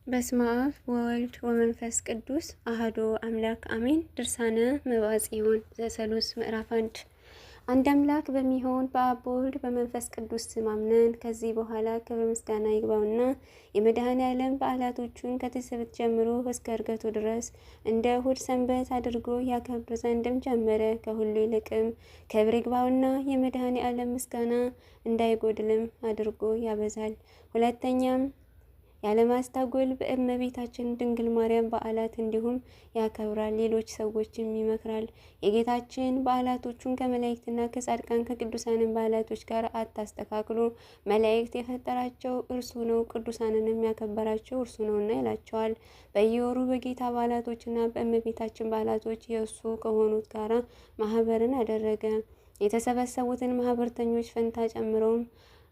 በስመ አብ ወወልድ ወመንፈስ ቅዱስ አሐዱ አምላክ አሜን። ድርሳነ መባጽዮን ዘሰሉስ ምዕራፍ 1 አንድ አምላክ በሚሆን በአብ በወልድ በመንፈስ ቅዱስ ስም አምነን ከዚህ በኋላ ክብር ምስጋና ይግባውና የመድኃኔዓለም በዓላቶቹን ከትስብእት ጀምሮ እስከ ዕርገቱ ድረስ እንደ እሑድ ሰንበት አድርጎ ያከብር ዘንድም ጀመረ። ከሁሉ ይልቅም ክብር ይግባውና የመድኃኔዓለም ምስጋና እንዳይጎድልም አድርጎ ያበዛል። ሁለተኛም ያለማስታጎል በእመቤታችን ድንግል ማርያም በዓላት እንዲሁም ያከብራል። ሌሎች ሰዎችም ይመክራል። የጌታችን በዓላቶቹን ከመላእክትና ከጻድቃን ከቅዱሳንን በዓላቶች ጋር አታስተካክሉ። መላእክት የፈጠራቸው እርሱ ነው፣ ቅዱሳንንም ያከበራቸው እርሱ ነውና ይላቸዋል። በየወሩ በጌታ በዓላቶችና በእመቤታችን በዓላቶች የእሱ ከሆኑት ጋራ ማህበርን አደረገ። የተሰበሰቡትን ማህበርተኞች ፈንታ ጨምረውም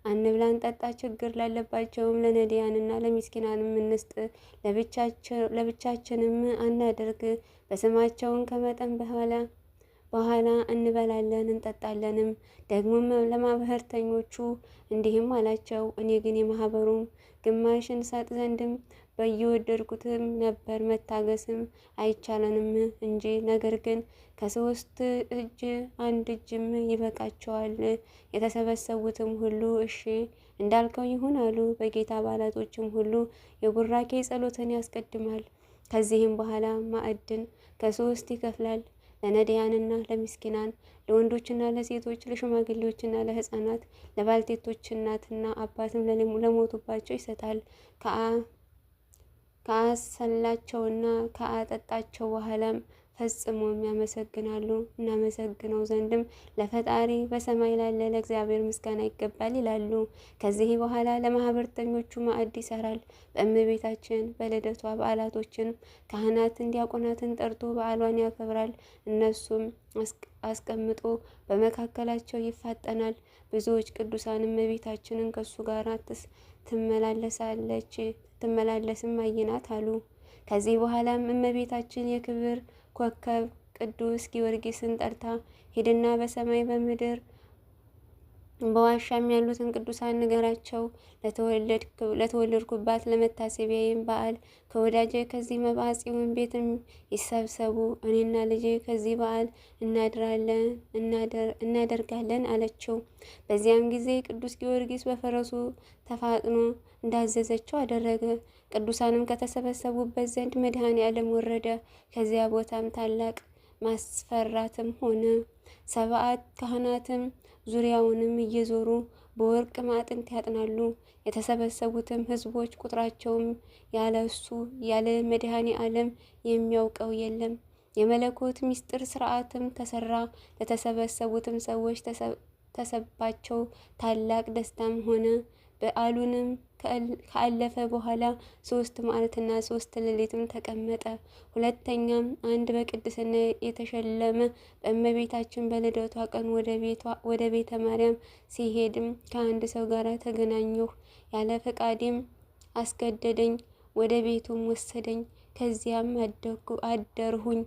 አንብላ እንጠጣ፣ ችግር ላለባቸውም ለነዳያንና ለምስኪናንም እንስጥ፣ ለብቻችንም አናድርግ። በስማቸውን ከመጠን በኋላ እንበላለን እንጠጣለንም። ደግሞም ለማህበርተኞቹ እንዲህም አላቸው፣ እኔ ግን የማህበሩን ግማሽ እንሰጥ ዘንድም በየወደድኩትም ነበር፣ መታገስም አይቻለንም እንጂ። ነገር ግን ከ3 እጅ 1 እጅም ይበቃቸዋል። የተሰበሰቡትም ሁሉ እሺ እንዳልከው ይሁን አሉ። በጌታ በዓላቶችም ሁሉ የቡራኬ ጸሎትን ያስቀድማል። ከዚህም በኋላ ማዕድን ከ3 ይከፍላል። ለነዳያንና ለምስኪናን፣ ለወንዶችና ለሴቶች፣ ለሽማግሌዎችና ለሕፃናት፣ ለባልቴቶች እናትና አባትም ለሞቱባቸው ይሰጣል። ከአሰላቸውና ከአጠጣቸው በኋላም ፈጽሞም ያመሰግናሉ። እናመሰግነው ዘንድም ለፈጣሪ በሰማይ ላለ ለእግዚአብሔር ምስጋና ይገባል ይላሉ። ከዚህ በኋላ ለማህበርተኞቹ ማዕድ ይሰራል። በእመቤታችን በልደቷ በዓላቶችን ካህናትን ዲያቆናትን ጠርቶ በዓሏን ያከብራል። እነሱም አስቀምጦ በመካከላቸው ይፋጠናል። ብዙዎች ቅዱሳን እመቤታችንን ከሱ ጋር ትመላለስም አየናት አሉ። ከዚህ በኋላም እመቤታችን የክብር ኮከብ ቅዱስ ጊዮርጊስን ጠርታ ሂድና በሰማይ በምድር በዋሻም ያሉትን ቅዱሳን ንገራቸው፣ ለተወለድኩባት ለመታሰቢያዬም በዓል ከወዳጄ ከዚህ መብዓ ጽዮን ቤትም ይሰብሰቡ፣ እኔና ልጄ ከዚህ በዓል እናደርጋለን አለችው። በዚያም ጊዜ ቅዱስ ጊዮርጊስ በፈረሱ ተፋጥኖ እንዳዘዘችው አደረገ። ቅዱሳንም ከተሰበሰቡበት ዘንድ መድኃኔዓለም ወረደ። ከዚያ ቦታም ታላቅ ማስፈራትም ሆነ። 7 ካህናትም ዙሪያውንም እየዞሩ በወርቅ ማዕጠንት ያጥናሉ። የተሰበሰቡትም ሕዝቦች ቁጥራቸውም ያለሱ ያለ መድኃኔዓለም የሚያውቀው የለም። የመለኮት ምስጢር ሥርዓትም ተሰራ። ለተሰበሰቡትም ሰዎች ተሰባቸው ታላቅ ደስታም ሆነ። በዓሉንም ካለፈ በኋላ 3 መዓልትና 3 ሌሊትም ተቀመጠ። ሁለተኛም አንድ በቅድስና የተሸለመ በእመቤታችን በልደቷ ቀን ወደ ቤተ ማርያም ሲሄድም ከአንድ ሰው ጋር ተገናኘሁ። ያለ ፈቃዴም አስገደደኝ፣ ወደ ቤቱም ወሰደኝ። ከዚያም አደርሁኝ።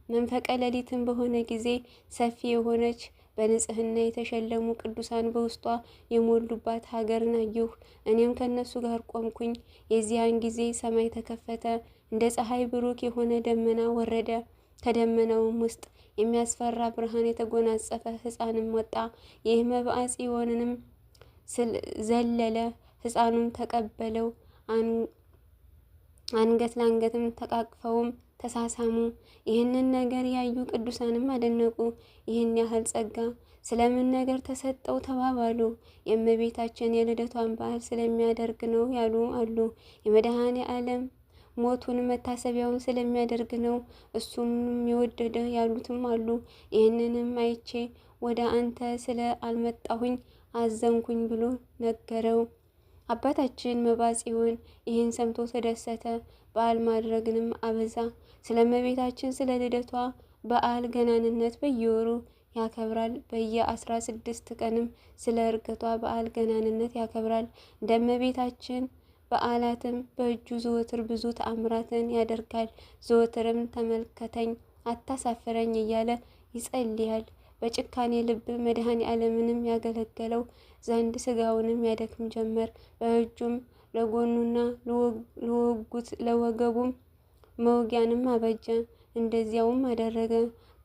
መንፈቀ ሌሊትም በሆነ ጊዜ ሰፊ የሆነች በንጽህና የተሸለሙ ቅዱሳን በውስጧ የሞሉባት ሀገርን አየሁ። እኔም ከነሱ ጋር ቆምኩኝ። የዚያን ጊዜ ሰማይ ተከፈተ፣ እንደ ፀሐይ ብሩክ የሆነ ደመና ወረደ። ከደመናውም ውስጥ የሚያስፈራ ብርሃን የተጎናጸፈ ሕፃንም ወጣ። ይህ መብዓ ጽዮንንም ዘለለ። ሕፃኑም ተቀበለው፣ አንገት ለአንገትም ተቃቅፈውም ተሳሳሙ። ይህንን ነገር ያዩ ቅዱሳንም አደነቁ። ይህን ያህል ጸጋ ስለምን ነገር ተሰጠው ተባባሉ። የእመቤታችን የልደቷን በዓል ስለሚያደርግ ነው ያሉ አሉ። የመድኃኔዓለም ሞቱን መታሰቢያውን ስለሚያደርግ ነው እሱም የወደደ ያሉትም አሉ። ይህንንም አይቼ ወደ አንተ ስለ አልመጣሁኝ አዘንኩኝ ብሎ ነገረው። አባታችን መብዓ ጽዮን ይህን ሰምቶ ተደሰተ። በዓል ማድረግንም አበዛ። ስለ እመቤታችን ስለ ልደቷ በዓል ገናንነት በየወሩ ያከብራል። በየ16 ቀንም ስለ ዕርገቷ በዓል ገናንነት ያከብራል። እንደ እመቤታችን በዓላትም በእጁ ዘወትር ብዙ ተአምራትን ያደርጋል። ዘወትርም ተመልከተኝ አታሳፍረኝ እያለ ይጸልያል። በጭካኔ ልብ መድኃኔዓለምንም ያገለገለው ዘንድ ስጋውንም ያደክም ጀመር። በእጁም ለጎኑና ለወገቡም መውጊያንም አበጀ። እንደዚያውም አደረገ።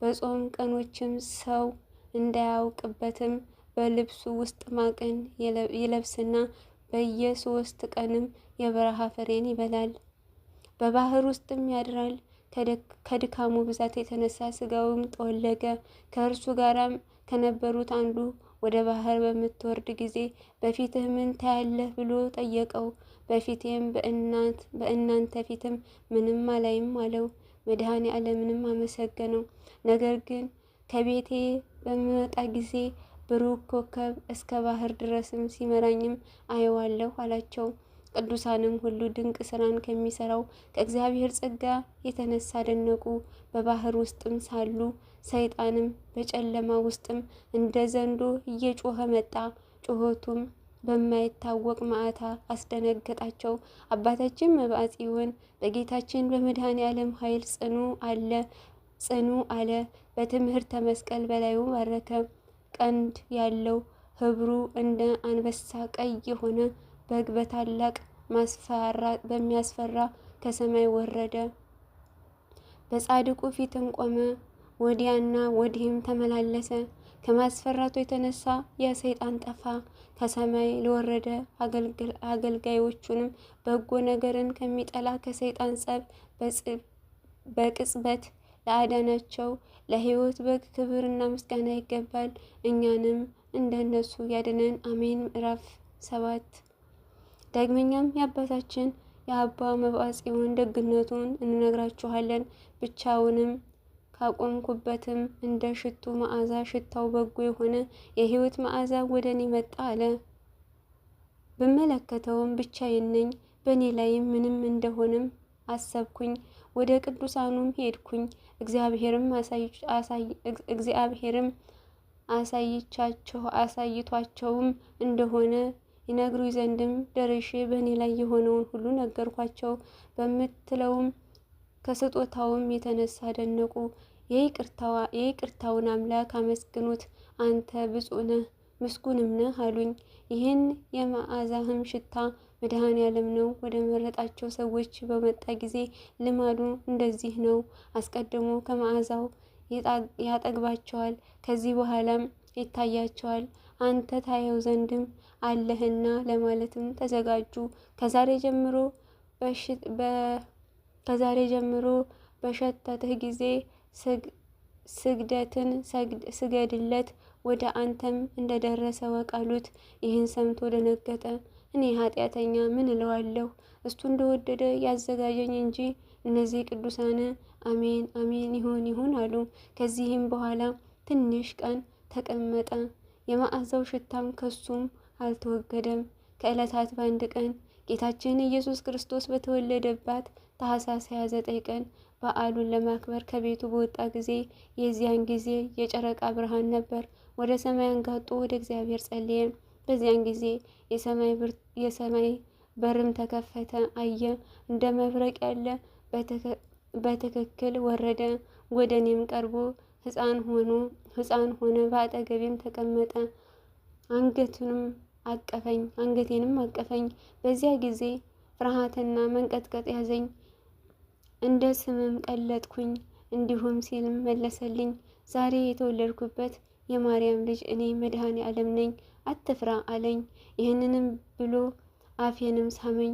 በጾም ቀኖችም ሰው እንዳያውቅበትም በልብሱ ውስጥ ማቅን ይለብስና በየ3 ቀንም የበረሃ ፍሬን ይበላል። በባህር ውስጥም ያድራል። ከድካሙ ብዛት የተነሳ ስጋውም ጠወለገ። ከእርሱ ጋራም ከነበሩት አንዱ ወደ ባህር በምትወርድ ጊዜ በፊትህ ምን ታያለህ ብሎ ጠየቀው። በፊቴም በእናንተ ፊትም ምንም አላይም አለው። መድኃኔ ዓለምንም አመሰገነው። ነገር ግን ከቤቴ በሚወጣ ጊዜ ብሩክ ኮከብ እስከ ባህር ድረስም ሲመራኝም አየዋለሁ አላቸው። ቅዱሳንም ሁሉ ድንቅ ስራን ከሚሰራው ከእግዚአብሔር ጸጋ የተነሳ አደነቁ። በባህር ውስጥም ሳሉ ሰይጣንም በጨለማ ውስጥም እንደ ዘንዶ እየጮኸ መጣ። ጩኸቱም በማይታወቅ መዓታ አስደነገጣቸው። አባታችን መብዓ ጽዮን በጌታችን በመድኃኔ ዓለም ኃይል ጽኑ አለ። በትምህርተ መስቀል በላዩ ባረከ። ቀንድ ያለው ህብሩ እንደ አንበሳ ቀይ የሆነ በግ በታላቅ በሚያስፈራ ከሰማይ ወረደ። በጻድቁ ፊትም ቆመ። ወዲያና ወዲህም ተመላለሰ። ከማስፈራቱ የተነሳ ያ ሰይጣን ጠፋ። ከሰማይ ለወረደ አገልጋዮቹንም በጎ ነገርን ከሚጠላ ከሰይጣን ጸብ በቅጽበት ለአዳናቸው ለሕይወት በግ ክብርና ምስጋና ይገባል። እኛንም እንደነሱ ያድነን፣ አሜን። ምዕራፍ 7 ዳግመኛም የአባታችን የአባ መብዓ ጽዮን ደግነቱን እንነግራችኋለን። ብቻውንም ካቆምኩበትም እንደ ሽቱ መዓዛ ሽታው በጎ የሆነ የሕይወት መዓዛ ወደ እኔ መጣ አለ። ብመለከተውም ብቻዬን ነኝ። በእኔ ላይም ምንም እንደሆነም አሰብኩኝ። ወደ ቅዱሳኑም ሄድኩኝ። እግዚአብሔርም አሳይቷቸውም እንደሆነ ይነግሩኝ ዘንድም ደርሼ በእኔ ላይ የሆነውን ሁሉ ነገርኳቸው። በምትለውም ከስጦታውም የተነሳ አደነቁ። የይቅርታውን አምላክ አመስግኑት፣ አንተ ብፁዕ ነህ ምስጉንም ነህ አሉኝ። ይህን የመዓዛህም ሽታ መድኃኔ ዓለም ነው። ወደ መረጣቸው ሰዎች በመጣ ጊዜ ልማዱ እንደዚህ ነው። አስቀድሞ ከመዓዛው ያጠግባቸዋል፣ ከዚህ በኋላም ይታያቸዋል። አንተ ታየው ዘንድም አለህና ለማለትም ተዘጋጁ። ከዛሬ ጀምሮ በሸተትህ ጊዜ ስግደትን ስገድለት፣ ወደ አንተም እንደደረሰ ወቃሉት። ይህን ሰምቶ ደነገጠ። እኔ ኃጢአተኛ ምን እለዋለሁ? እሱ እንደወደደ ያዘጋጀኝ እንጂ እነዚህ ቅዱሳን አሜን አሜን ይሁን አሉ። ከዚህም በኋላ ትንሽ ቀን ተቀመጠ። የመዓዛው ሽታም ከሱም አልተወገደም። ከዕለታት በአንድ ቀን ጌታችን ኢየሱስ ክርስቶስ በተወለደባት ታኅሳስ 29 ቀን በዓሉን ለማክበር ከቤቱ በወጣ ጊዜ የዚያን ጊዜ የጨረቃ ብርሃን ነበር። ወደ ሰማይ አንጋጦ ወደ እግዚአብሔር ጸለየ። በዚያን ጊዜ የሰማይ በርም ተከፈተ። አየ፣ እንደ መብረቅ ያለ በትክክል ወረደ። ወደ እኔም ቀርቦ ሕፃን ሆነ፣ በአጠገቤም ተቀመጠ። አንገቴንም አቀፈኝ። በዚያ ጊዜ ፍርሃትና መንቀጥቀጥ ያዘኝ፣ እንደ ስምም ቀለጥኩኝ። እንዲሁም ሲልም መለሰልኝ፣ ዛሬ የተወለድኩበት የማርያም ልጅ እኔ መድኃኔ ዓለም ነኝ፣ አትፍራ አለኝ። ይህንንም ብሎ አፌንም ሳመኝ።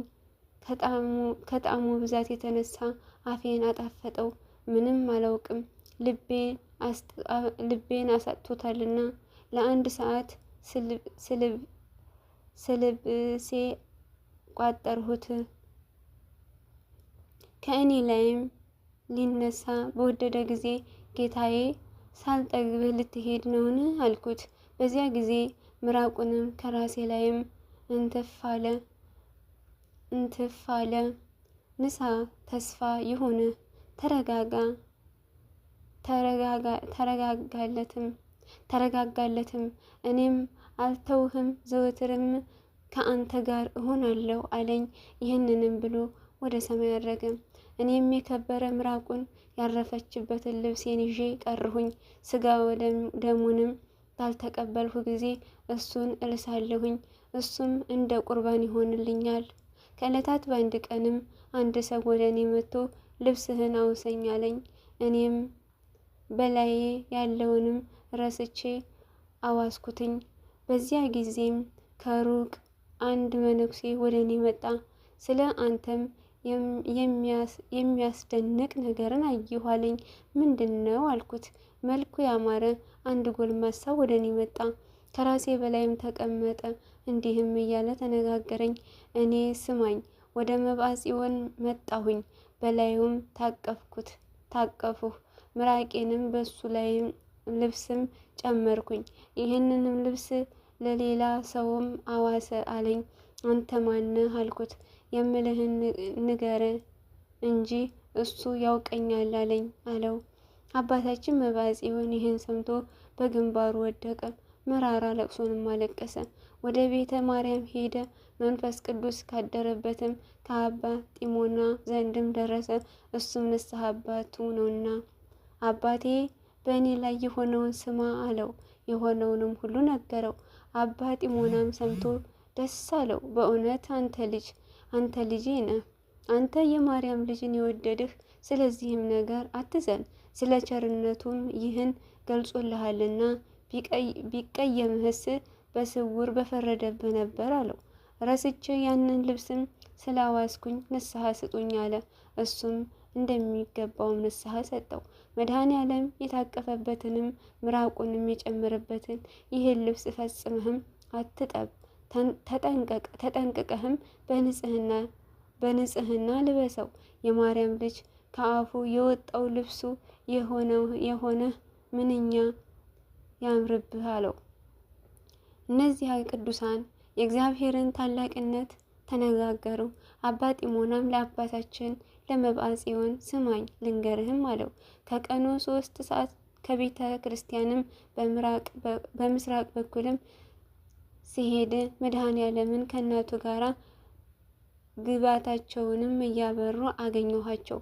ከጣዕሙ ብዛት የተነሳ አፌን አጣፈጠው። ምንም አላውቅም፣ ልቤን አሳጥቶታልና። ለ1 ሰዓት ስልብሴ ቋጠርሁት። ከእኔ ላይም ሊነሳ በወደደ ጊዜ ጌታዬ ሳልጠግብህ ልትሄድ ነውን? አልኩት። በዚያ ጊዜ ምራቁንም ከራሴ ላይም እንትፍ አለ። ንሳ፣ ተስፋ ይሁን፣ ተረጋጋለትም። እኔም አልተውህም፣ ዘወትርም ከአንተ ጋር እሆናለሁ አለኝ። ይህንንም ብሎ ወደ ሰማይ አረገ። እኔም የከበረ ምራቁን ያረፈችበትን ልብሴን ይዤ ቀርሁኝ። ስጋ ደሙንም ባልተቀበልሁ ጊዜ እሱን እልሳለሁኝ፣ እሱም እንደ ቁርባን ይሆንልኛል። ከዕለታት በአንድ ቀንም አንድ ሰው ወደ እኔ መጥቶ ልብስህን አውሰኝ አለኝ። እኔም በላዬ ያለውንም ረስቼ አዋስኩትኝ። በዚያ ጊዜም ከሩቅ አንድ መነኩሴ ወደ እኔ መጣ። ስለ አንተም የሚያስደንቅ ነገርን አየሁ አለኝ። ምንድን ነው አልኩት። መልኩ ያማረ አንድ ጎልማሳ ወደ እኔ መጣ፣ ከራሴ በላይም ተቀመጠ። እንዲህም እያለ ተነጋገረኝ። እኔ ስማኝ፣ ወደ መብዓ ጽዮን መጣሁኝ፣ በላዩም ታቀፍሁ፣ ምራቄንም በሱ ላይ ልብስም ጨመርኩኝ። ይህንንም ልብስ ለሌላ ሰውም አዋሰ አለኝ። አንተ ማነህ አልኩት። የምልህን ንገር እንጂ እሱ ያውቀኛል አለኝ አለው። አባታችን መብዓ ጽዮን ይህን ሰምቶ በግንባሩ ወደቀ፣ መራራ ለቅሶንም አለቀሰ። ወደ ቤተ ማርያም ሄደ። መንፈስ ቅዱስ ካደረበትም ከአባ ጢሞና ዘንድም ደረሰ። እሱም ንስሐ አባቱ ነውና አባቴ በእኔ ላይ የሆነውን ስማ አለው። የሆነውንም ሁሉ ነገረው። አባ ጢሞናም ሰምቶ ደስ አለው። በእውነት አንተ ልጄ ነህ። አንተ የማርያም ልጅን የወደድህ፣ ስለዚህም ነገር አትዘን፣ ስለ ቸርነቱም ይህን ገልጾልሃልና ቢቀየምህስ በስውር በፈረደብህ ነበር አለው። ረስቼ ያንን ልብስም ስላዋስኩኝ ንስሐ ስጡኝ አለ። እሱም እንደሚገባውም ንስሐ ሰጠው። መድኃኔዓለም የታቀፈበትንም ምራቁንም የጨመረበትን ይህን ልብስ ፈጽመህም አትጠብ፣ ተጠንቅቀህም በንጽህና ልበሰው። የማርያም ልጅ ከአፉ የወጣው ልብሱ የሆነ ምንኛ ያምርብህ አለው። እነዚያ ቅዱሳን የእግዚአብሔርን ታላቅነት ተነጋገሩ። አባ ጢሞናም ለአባታችን ለመብዓ ጽዮን ስማኝ ልንገርህም አለው። ከቀኑ 3 ሰዓት ከቤተ ክርስቲያንም በምስራቅ በኩልም ሲሄድ መድኃኔዓለምን ከእናቱ ጋራ ግባታቸውንም እያበሩ አገኘኋቸው።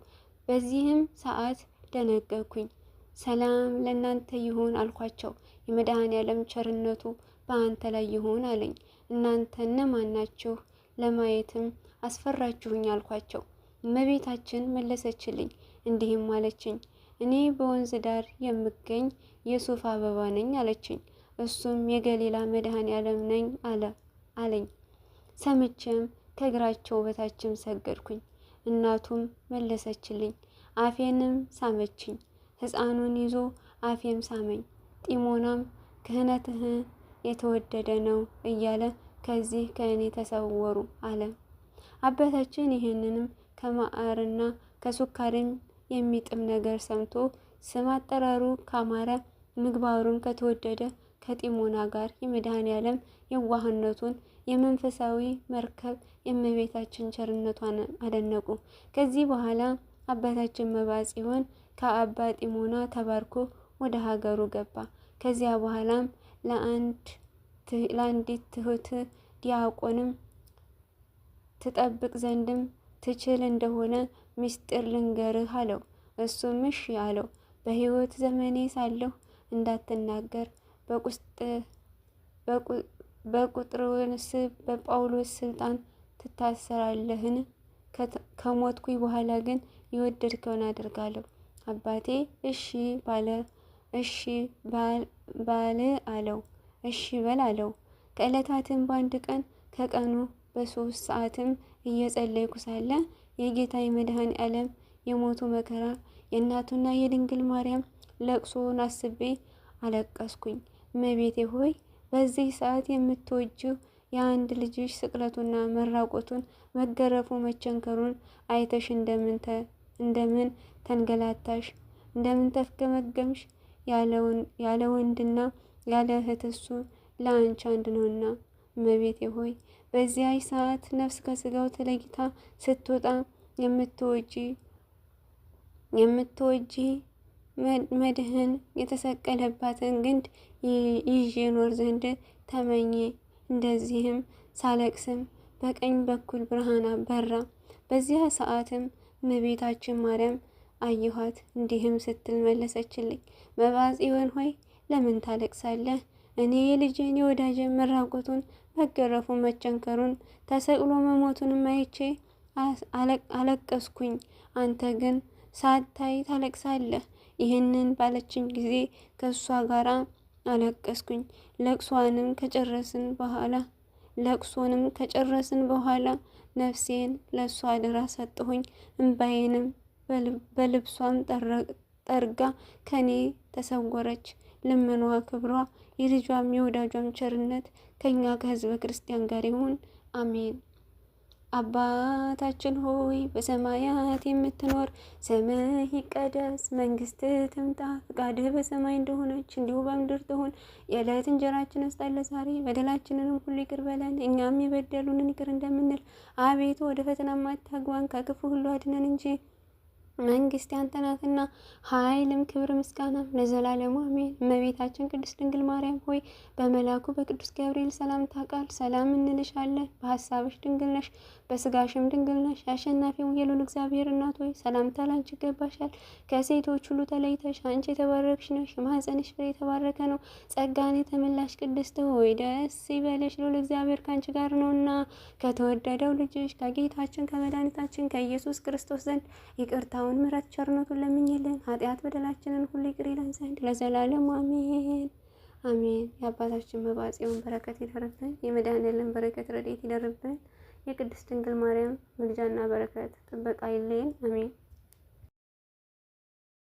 በዚህም ሰዓት ደነገኩኝ። ሰላም ለእናንተ ይሁን አልኳቸው። የመድኃኔዓለም ቸርነቱ በአንተ ላይ ይሁን አለኝ። እናንተ እነማን ናችሁ? ለማየትም አስፈራችሁኝ አልኳቸው። እመቤታችን መለሰችልኝ፣ እንዲህም አለችኝ፣ እኔ በወንዝ ዳር የምገኝ የሱፍ አበባ ነኝ አለችኝ። እሱም የገሊላ መድኃኔዓለም ነኝ አለኝ። ሰምቼም ከእግራቸው በታችም ሰገድኩኝ። እናቱም መለሰችልኝ፣ አፌንም ሳመችኝ። ሕፃኑን ይዞ አፌም ሳመኝ። ጢሞናም ክህነትህ የተወደደ ነው እያለ ከዚህ ከእኔ ተሰወሩ አለ። አባታችን ይህንንም ከማዕርና ከሱካርም የሚጥም ነገር ሰምቶ ስም አጠራሩ ካማረ ምግባሩም ከተወደደ ከጢሞና ጋር የመድኃኔዓለም የዋህነቱን የመንፈሳዊ መርከብ የእመቤታችን ቸርነቷን አደነቁ። ከዚህ በኋላ አባታችን መብዓ ጽዮን ከአባ ጢሞና ተባርኮ ወደ ሀገሩ ገባ። ከዚያ በኋላም ለአንዲት ትሁት ዲያቆንም ትጠብቅ ዘንድም ትችል እንደሆነ ምስጢር ልንገርህ አለው። እሱም እሺ አለው። በሕይወት ዘመኔ ሳለሁ እንዳትናገር በቁጥርወንስ በጳውሎስ ስልጣን ትታሰራለህን? ከሞትኩኝ በኋላ ግን የወደድከውን አደርጋለሁ። አባቴ እሺ ባል አለው። እሺ በል አለው። ከዕለታትም በአንድ ቀን ከቀኑ በ3 ሰዓትም እየጸለይኩ ሳለ የጌታ የመድኃኔዓለም የሞቱ መከራ የእናቱና የድንግል ማርያም ለቅሶን አስቤ አለቀስኩኝ። እመቤቴ ሆይ በዚህ ሰዓት የምትወጂው የአንድ ልጅሽ ስቅለቱና መራቆቱን መገረፉ መቸንከሩን አይተሽ እንደምን ተንገላታሽ፣ እንደምን ተፍገመገምሽ? ያለ ወንድና ያለ እህት እሱ ለአንቺ አንድ ነውና። እመቤቴ ሆይ በዚያች ሰዓት ነፍስ ከስጋው ተለይታ ስትወጣ የምትወጂ መድህን የተሰቀለባትን ግንድ ይዤ ኖር ዘንድ ተመኘ። እንደዚህም ሳለቅስም በቀኝ በኩል ብርሃን በራ። በዚያ ሰዓትም እመቤታችን ማርያም አየኋት። እንዲህም ስትል መለሰችልኝ፣ መብዓ ጽዮን ሆይ ለምን ታለቅሳለህ? እኔ የልጄን የወዳጄን መራቆቱን መገረፉን፣ መቸንከሩን፣ ተሰቅሎ መሞቱንም አይቼ አለቀስኩኝ። አንተ ግን ሳታይ ታለቅሳለህ። ይህንን ባለችኝ ጊዜ ከእሷ ጋር አለቀስኩኝ። ለቅሶንም ከጨረስን በኋላ ነፍሴን ለእሷ አደራ ሰጥሁኝ። እምባዬንም በልብሷም ጠርጋ ከኔ ተሰወረች። ልመኗ፣ ክብሯ፣ የልጇም የወዳጇም ቸርነት ከኛ ከህዝበ ክርስቲያን ጋር ይሁን፣ አሜን። አባታችን ሆይ በሰማያት የምትኖር፣ ስምህ ይቀደስ፣ መንግስትህ ትምጣ፣ ፈቃድህ በሰማይ እንደሆነች እንዲሁ በምድር ትሁን። የዕለት እንጀራችንን ስጠን ዛሬ፣ በደላችንንም ሁሉ ይቅር በለን እኛም የበደሉንን ይቅር እንደምንል። አቤቱ ወደ ፈተና አታግባን፣ ከክፉ ሁሉ አድነን እንጂ መንግስት ያንተ ናትና፣ ኃይልም ክብር ምስጋናም ለዘላለሙ አሜን። እመቤታችን ቅድስት ድንግል ማርያም ሆይ በመልአኩ በቅዱስ ገብርኤል ሰላምታ ቃል ሰላም እንልሻለን። በሀሳብሽ ድንግል ነሽ፣ በስጋሽም ድንግል ነሽ። የአሸናፊው የልዑል እግዚአብሔር እናት ሆይ ሰላምታ ላንቺ ይገባሻል። ከሴቶች ሁሉ ተለይተሽ አንቺ የተባረክሽ ነሽ፣ የማኅፀንሽ ፍሬ የተባረከ ነው። ጸጋን የተመላሽ ቅድስት ሆይ ደስ ይበልሽ፣ ልዑል እግዚአብሔር ከአንቺ ጋር ነውና ከተወደደው ልጅሽ ከጌታችን ከመድኃኒታችን ከኢየሱስ ክርስቶስ ዘንድ ይቅርታውን ምሕረት ቸርነቱን ለምኝልን፣ ኃጢአት በደላችንን ሁሉ ይቅር ይለን ዘንድ ለዘላለሙ አሜን አሜን። የአባታችን መብዓ ጽዮን በረከት ይደርብን፣ የመድኃኔዓለም በረከት ረድኤት ይደርብን። የቅድስት ድንግል ማርያም ምልጃና በረከት ጥበቃ ይለየን፣ አሜን።